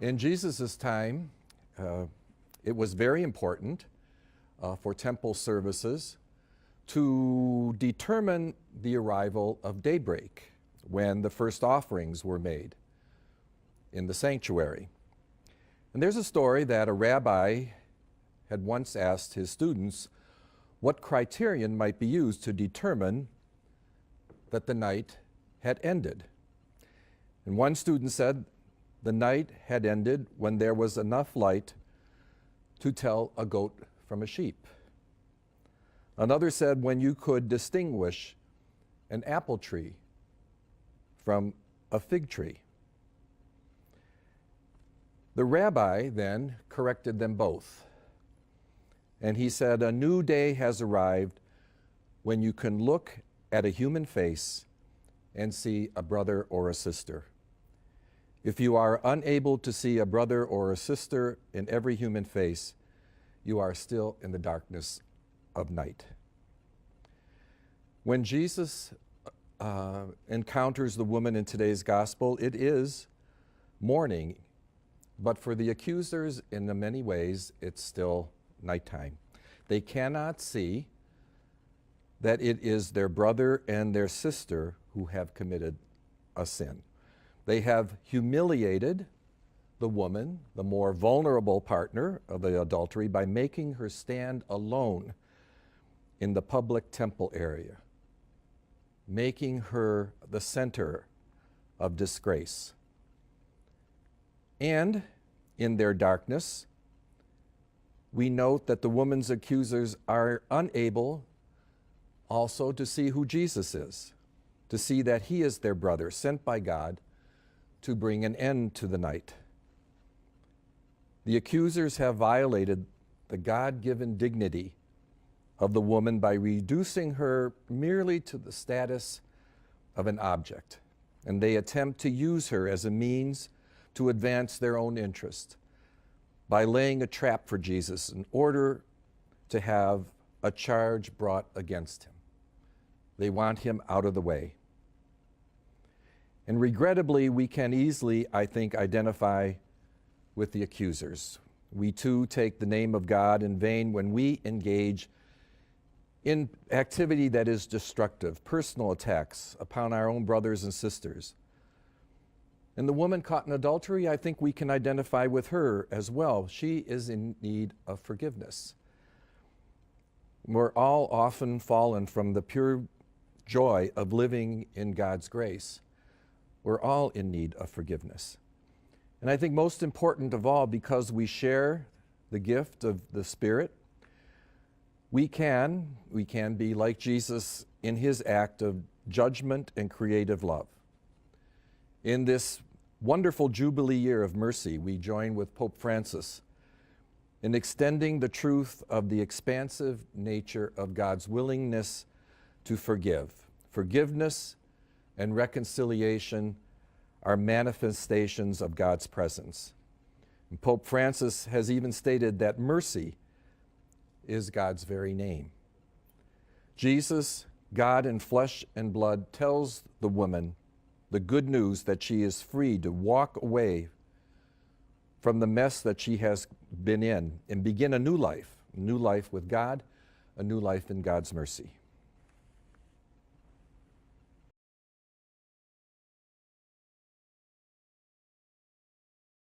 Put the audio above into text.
In Jesus' time, it was very important for temple services to determine the arrival of daybreak when the first offerings were made in the sanctuary. And there's a story that a rabbi had once asked his students what criterion might be used to determine that the night had ended. And one student said the night had ended when there was enough light to tell a goat from a sheep. Another said when you could distinguish an apple tree from a fig tree. The rabbi then corrected them both. And he said, a new day has arrived when you can look at a human face and see a brother or a sister. If you are unable to see a brother or a sister in every human face, you are still in the darkness of night. When Jesus encounters the woman in today's gospel, it is morning, but for the accusers, in many ways, it's still nighttime. They cannot see that it is their brother and their sister who have committed a sin. They have humiliated the woman, the more vulnerable partner of the adultery, by making her stand alone in the public temple area, making her the center of disgrace. And in their darkness, we note that the woman's accusers are unable also to see who Jesus is, to see that he is their brother, sent by God to bring an end to the night. The accusers have violated the God-given dignity of the woman by reducing her merely to the status of an object, and they attempt to use her as a means to advance their own interest by laying a trap for Jesus in order to have a charge brought against him. They want him out of the way. And regrettably, we can easily, I think, identify with the accusers. We too take the name of God in vain when we engage in activity that is destructive, personal attacks upon our own brothers and sisters. And the woman caught in adultery, I think we can identify with her as well. She is in need of forgiveness. We're all often fallen from the pure joy of living in God's grace. We're all in need of forgiveness. And I think most important of all, because we share the gift of the Spirit, we can be like Jesus in his act of judgment and creative love. In this wonderful Jubilee year of mercy, we join with Pope Francis in extending the truth of the expansive nature of God's willingness to forgive. Forgiveness and reconciliation are manifestations of God's presence. And Pope Francis has even stated that mercy is God's very name. Jesus, God in flesh and blood, tells the woman the good news that she is free to walk away from the mess that she has been in and begin a new life with God, a new life in God's mercy.